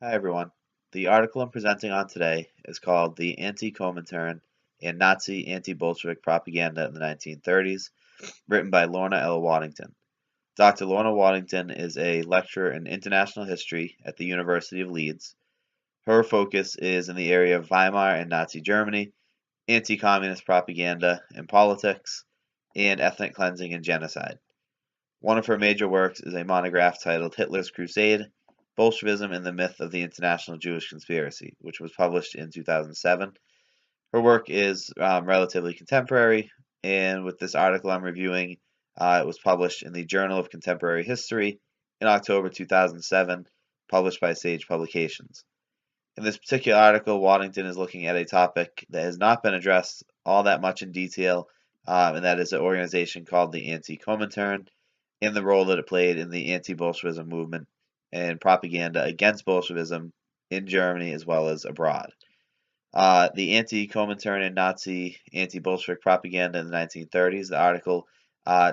Hi everyone. The article I'm presenting on today is called The Anti-Komintern and Nazi Anti-Bolshevik Propaganda in the 1930s, written by Lorna L. Waddington. Dr. Lorna Waddington is a lecturer in international history at the University of Leeds. Her focus is in the area of Weimar and Nazi Germany, anti-communist propaganda and politics, and ethnic cleansing and genocide. One of her major works is a monograph titled Hitler's Crusade, Bolshevism and the Myth of the International Jewish Conspiracy, which was published in 2007. Her work is relatively contemporary, and with this article I'm reviewing, it was published in the Journal of Contemporary History in October 2007, published by Sage Publications. In this particular article, Waddington is looking at a topic that has not been addressed all that much in detail, and that is an organization called the Anti-Komintern and the role that it played in the anti-Bolshevism movement and propaganda against Bolshevism in Germany as well as abroad. The anti-Komintern and Nazi anti-Bolshevik propaganda in the 1930s. The article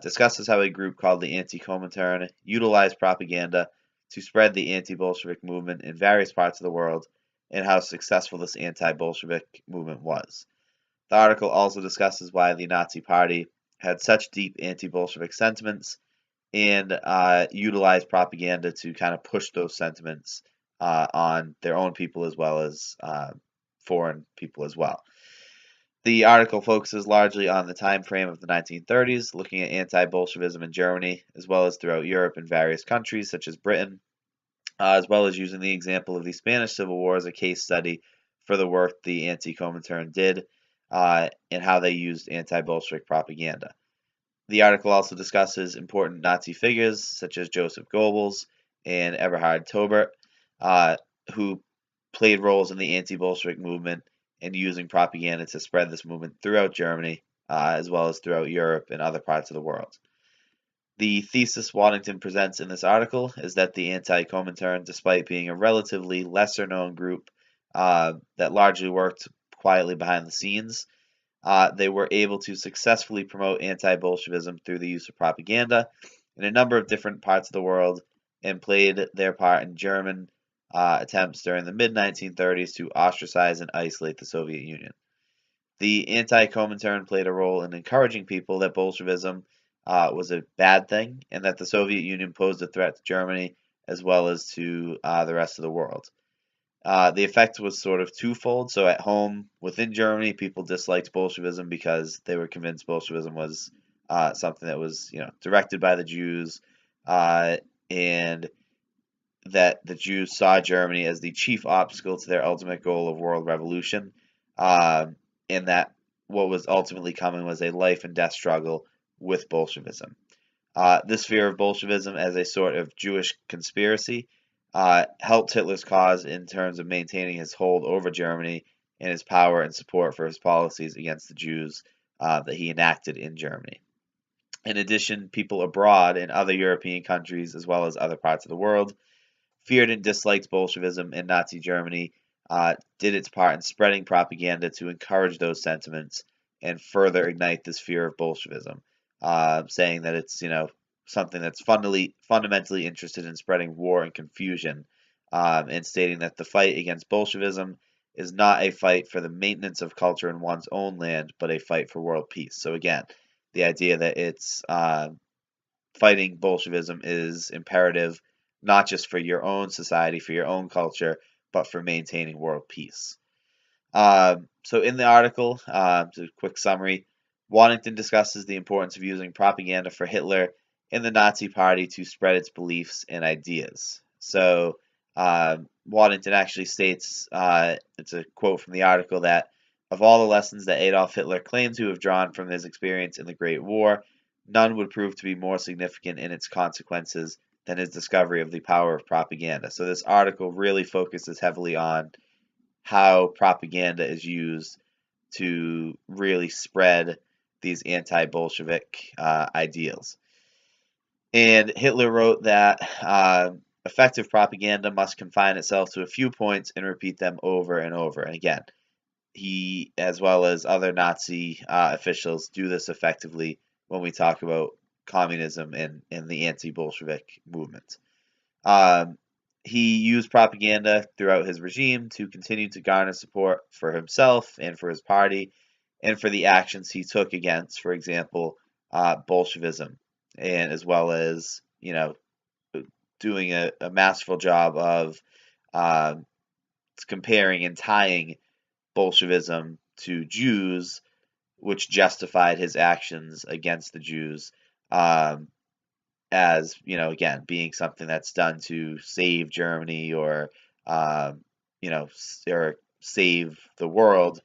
discusses how a group called the Anti-Komintern utilized propaganda to spread the anti-Bolshevik movement in various parts of the world and how successful this anti-Bolshevik movement was. The article also discusses why the Nazi Party had such deep anti-Bolshevik sentiments and utilized propaganda to kind of push those sentiments on their own people as well as foreign people as well. The article focuses largely on the time frame of the 1930s, looking at anti-Bolshevism in Germany, as well as throughout Europe and various countries such as Britain, as well as using the example of the Spanish Civil War as a case study for the work the Anti-Komintern did and how they used anti-Bolshevik propaganda. The article also discusses important Nazi figures such as Joseph Goebbels and Eberhard Taubert, who played roles in the anti-Bolshevik movement and using propaganda to spread this movement throughout Germany, as well as throughout Europe and other parts of the world. The thesis Waddington presents in this article is that the Anti-Komintern, despite being a relatively lesser-known group that largely worked quietly behind the scenes, they were able to successfully promote anti-Bolshevism through the use of propaganda in a number of different parts of the world and played their part in German attempts during the mid-1930s to ostracize and isolate the Soviet Union. The anti-Komintern played a role in encouraging people that Bolshevism was a bad thing and that the Soviet Union posed a threat to Germany as well as to the rest of the world. The effect was sort of twofold. So at home within Germany, people disliked Bolshevism because they were convinced Bolshevism was something that was, directed by the Jews, and that the Jews saw Germany as the chief obstacle to their ultimate goal of world revolution, and that what was ultimately coming was a life and death struggle with Bolshevism. This fear of Bolshevism as a sort of Jewish conspiracy helped Hitler's cause in terms of maintaining his hold over Germany and his power and support for his policies against the Jews that he enacted in Germany. In addition, people abroad in other European countries, as well as other parts of the world, feared and disliked Bolshevism, and Nazi Germany did its part in spreading propaganda to encourage those sentiments and further ignite this fear of Bolshevism, saying that it's something that's fundamentally interested in spreading war and confusion, and stating that the fight against Bolshevism is not a fight for the maintenance of culture in one's own land, but a fight for world peace. So again, the idea that it's fighting Bolshevism is imperative not just for your own society, for your own culture, but for maintaining world peace. So in the article, just a quick summary, Waddington discusses the importance of using propaganda for Hitler and the Nazi Party to spread its beliefs and ideas. So Waddington actually states, it's a quote from the article, that of all the lessons that Adolf Hitler claimed to have drawn from his experience in the Great War, none would prove to be more significant in its consequences than his discovery of the power of propaganda. So this article really focuses heavily on how propaganda is used to really spread these anti-Bolshevik ideals. And Hitler wrote that effective propaganda must confine itself to a few points and repeat them over and over. And again, he, as well as other Nazi officials, do this effectively when we talk about communism and the anti-Bolshevik movement. He used propaganda throughout his regime to continue to garner support for himself and for his party, and for the actions he took against, for example, Bolshevism, and as well as doing a masterful job of um, comparing and tying Bolshevism to Jews, which justified his actions against the Jews, as again, being something that's done to save Germany or or save the world,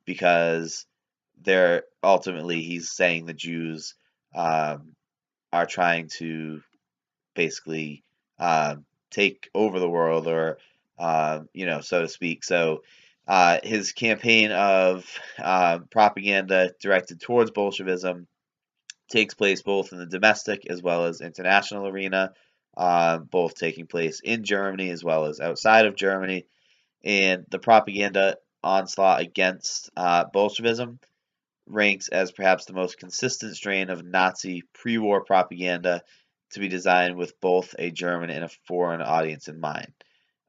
because they're ultimately he's saying the Jews are trying to basically take over the world, or so to speak. So his campaign of propaganda directed towards Bolshevism takes place both in the domestic as well as international arena, both taking place in Germany as well as outside of Germany. And the propaganda onslaught against Bolshevism ranks as perhaps the most consistent strain of Nazi pre-war propaganda to be designed with both a German and a foreign audience in mind.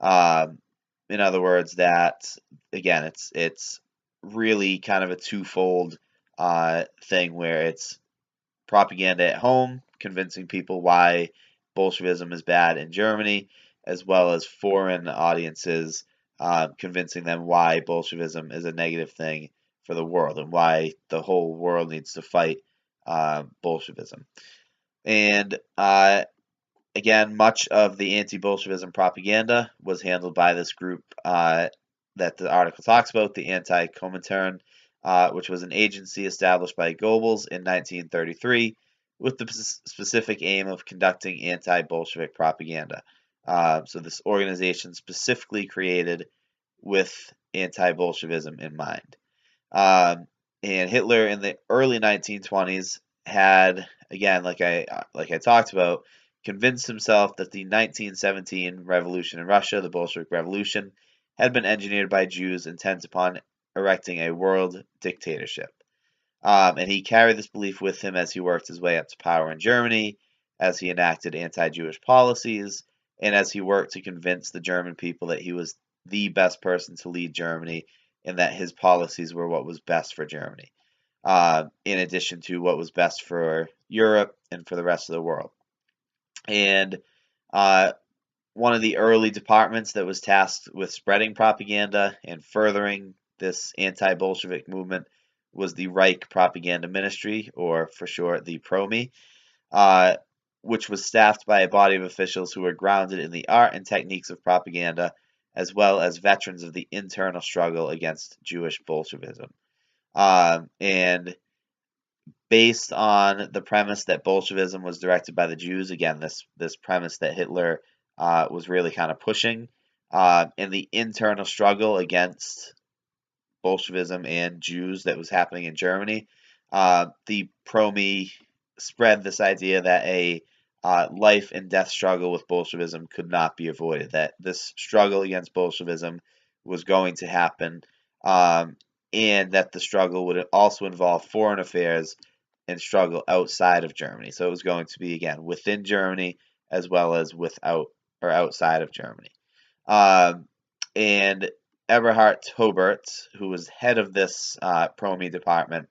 Um, in other words, that again, it's really kind of a twofold thing where it's propaganda at home, convincing people why Bolshevism is bad in Germany, as well as foreign audiences, convincing them why Bolshevism is a negative thing for the world and why the whole world needs to fight Bolshevism. And again, much of the anti-Bolshevism propaganda was handled by this group that the article talks about, the Anti-Komintern, which was an agency established by Goebbels in 1933 with the specific aim of conducting anti-Bolshevik propaganda. So this organization specifically created with anti-Bolshevism in mind. And Hitler in the early 1920s had, again, like I talked about, convinced himself that the 1917 revolution in Russia, the Bolshevik Revolution, had been engineered by Jews intent upon erecting a world dictatorship. And he carried this belief with him as he worked his way up to power in Germany, as he enacted anti-Jewish policies, and as he worked to convince the German people that he was the best person to lead Germany and that his policies were what was best for Germany, in addition to what was best for Europe and for the rest of the world. And one of the early departments that was tasked with spreading propaganda and furthering this anti-Bolshevik movement was the Reich Propaganda Ministry, or for short, the Promi, which was staffed by a body of officials who were grounded in the art and techniques of propaganda, as well as veterans of the internal struggle against Jewish Bolshevism. And based on the premise that Bolshevism was directed by the Jews, again, this premise that Hitler was really kind of pushing, and the internal struggle against Bolshevism and Jews that was happening in Germany, the Promi spread this idea that a life and death struggle with Bolshevism could not be avoided, that this struggle against Bolshevism was going to happen, and that the struggle would also involve foreign affairs and struggle outside of Germany. So it was going to be, again, within Germany as well as without or outside of Germany. And Eberhard Taubert, who was head of this Promi department,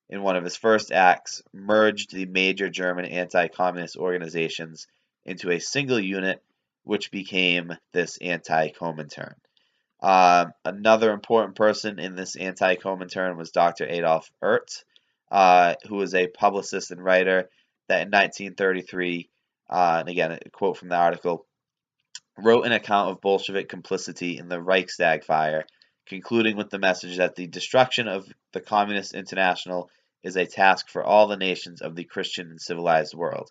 in one of his first acts, merged the major German anti-communist organizations into a single unit, which became this Anti-Komintern. Another important person in this Anti-Komintern was Dr. Adolf Ertz, who was a publicist and writer that in 1933, and again, a quote from the article, wrote an account of Bolshevik complicity in the Reichstag fire, concluding with the message that the destruction of the Communist International is a task for all the nations of the Christian and civilized world.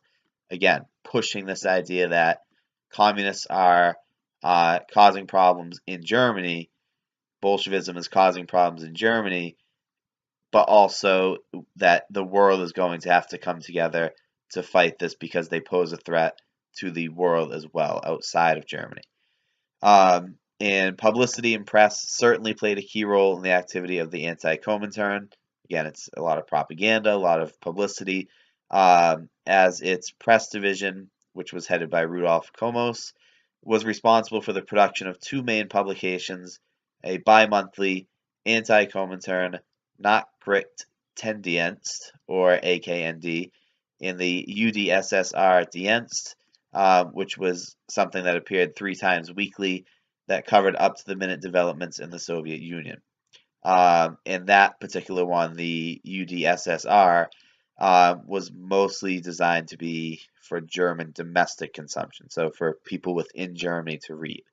Again, pushing this idea that communists are causing problems in Germany, Bolshevism is causing problems in Germany, but also that the world is going to have to come together to fight this because they pose a threat to the world as well outside of Germany. And publicity and press certainly played a key role in the activity of the Anti-Komintern. Again, it's a lot of propaganda, a lot of publicity, as its press division, which was headed by Rudolf Komos, was responsible for the production of two main publications, a bi-monthly Anti-Komintern Nachrichtendienst, or AKND, in the UdSSR Dienst, which was something that appeared 3 times weekly that covered up-to-the-minute developments in the Soviet Union. In that particular one, the UdSSR, was mostly designed to be for German domestic consumption, so for people within Germany to read.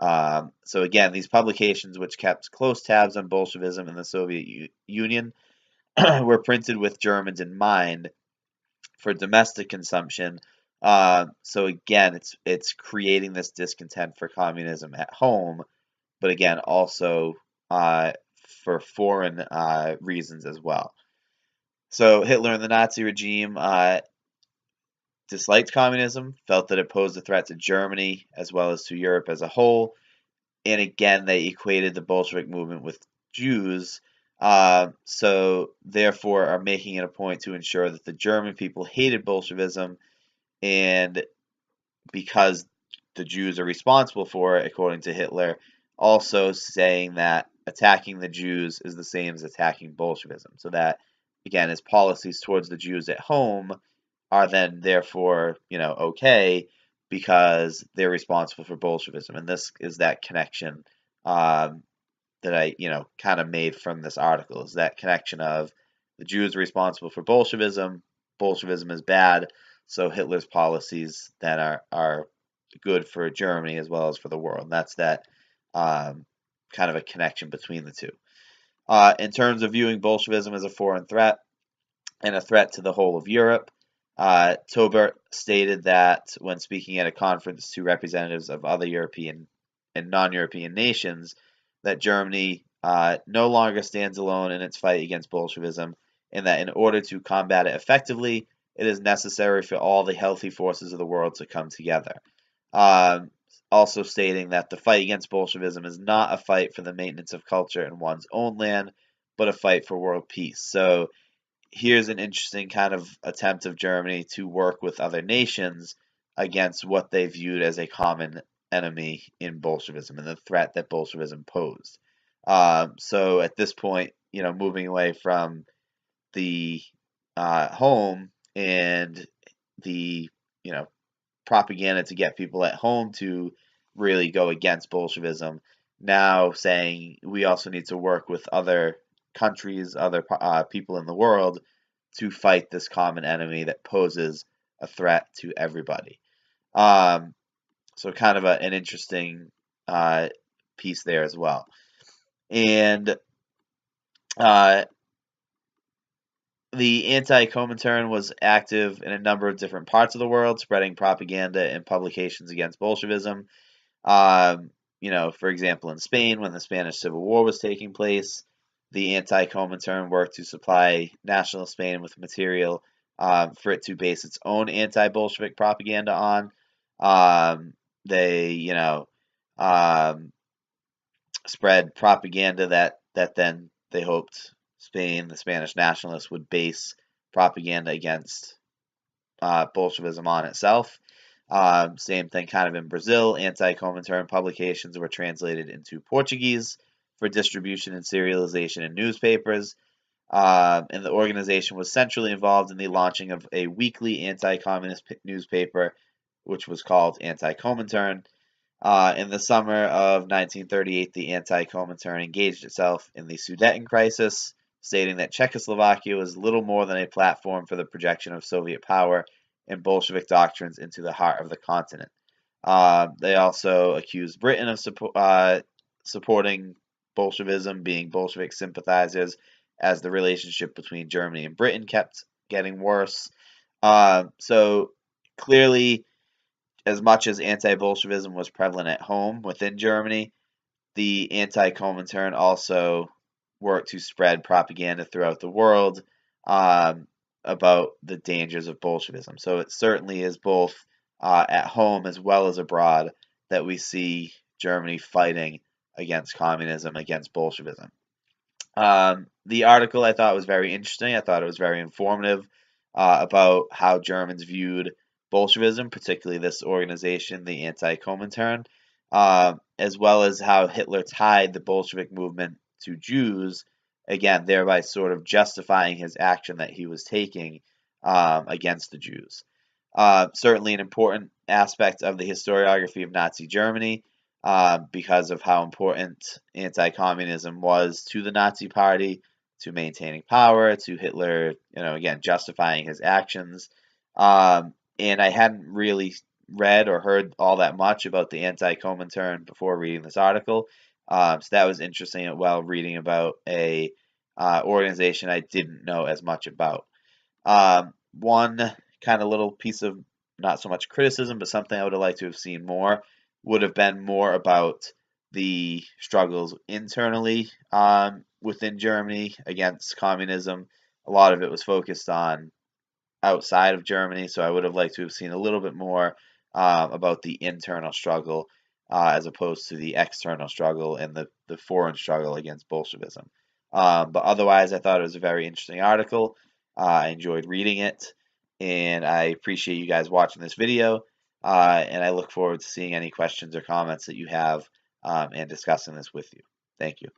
So again, these publications, which kept close tabs on Bolshevism in the Soviet Union, were printed with Germans in mind for domestic consumption. So again, it's creating this discontent for communism at home, but again, also for foreign reasons as well. So Hitler and the Nazi regime disliked communism, felt that it posed a threat to Germany as well as to Europe as a whole, and again, they equated the Bolshevik movement with Jews, so therefore are making it a point to ensure that the German people hated Bolshevism, and because the Jews are responsible for it, according to Hitler, also saying that attacking the Jews is the same as attacking Bolshevism. So that, again, his policies towards the Jews at home are then therefore, okay, because they're responsible for Bolshevism. And this is that connection that I, kind of made from this article, is that connection of the Jews are responsible for Bolshevism, Bolshevism is bad, so Hitler's policies then are good for Germany as well as for the world. And that's that kind of a connection between the two. In terms of viewing Bolshevism as a foreign threat and a threat to the whole of Europe, Tobert stated that when speaking at a conference to representatives of other European and non-European nations, that Germany no longer stands alone in its fight against Bolshevism, and that in order to combat it effectively, it is necessary for all the healthy forces of the world to come together. Also stating that the fight against Bolshevism is not a fight for the maintenance of culture in one's own land, but a fight for world peace. So here's an interesting kind of attempt of Germany to work with other nations against what they viewed as a common enemy in Bolshevism and the threat that Bolshevism posed. So at this point, moving away from the home and the, propaganda to get people at home to really go against Bolshevism, now saying we also need to work with other countries, other people in the world to fight this common enemy that poses a threat to everybody. So kind of an interesting piece there as well. And the Anti-Komintern was active in a number of different parts of the world, spreading propaganda and publications against Bolshevism. For example, in Spain, when the Spanish Civil War was taking place, the Anti-Komintern worked to supply national Spain with material for it to base its own anti-Bolshevik propaganda on. They, spread propaganda that then they hoped Spain, the Spanish nationalists, would base propaganda against Bolshevism on itself. Same thing kind of in Brazil. Anti-Komintern publications were translated into Portuguese for distribution and serialization in newspapers. And the organization was centrally involved in the launching of a weekly anti-communist newspaper, which was called Anti-Komintern. In the summer of 1938, the Anti-Komintern engaged itself in the Sudeten crisis, stating that Czechoslovakia was little more than a platform for the projection of Soviet power and Bolshevik doctrines into the heart of the continent. They also accused Britain of supporting Bolshevism, being Bolshevik sympathizers, as the relationship between Germany and Britain kept getting worse. So clearly, as much as anti-Bolshevism was prevalent at home within Germany, the Anti-Komintern also worked to spread propaganda throughout the world about the dangers of Bolshevism. So it certainly is both at home as well as abroad that we see Germany fighting against communism, against Bolshevism. The article I thought was very interesting. I thought it was very informative about how Germans viewed Bolshevism, particularly this organization, the Anti-Komintern, as well as how Hitler tied the Bolshevik movement to Jews, again, thereby sort of justifying his action that he was taking against the Jews. Certainly an important aspect of the historiography of Nazi Germany because of how important anti-communism was to the Nazi Party, to maintaining power, to Hitler, again, justifying his actions. And I hadn't really read or heard all that much about the Anti-Komintern before reading this article. So that was interesting as well, reading about a organization I didn't know as much about. One kind of little piece of not so much criticism, but something I would have liked to have seen more would have been more about the struggles internally within Germany against communism. A lot of it was focused on outside of Germany, so I would have liked to have seen a little bit more about the internal struggle as opposed to the external struggle and the foreign struggle against Bolshevism. But otherwise, I thought it was a very interesting article. I enjoyed reading it, and I appreciate you guys watching this video. And I look forward to seeing any questions or comments that you have and discussing this with you. Thank you.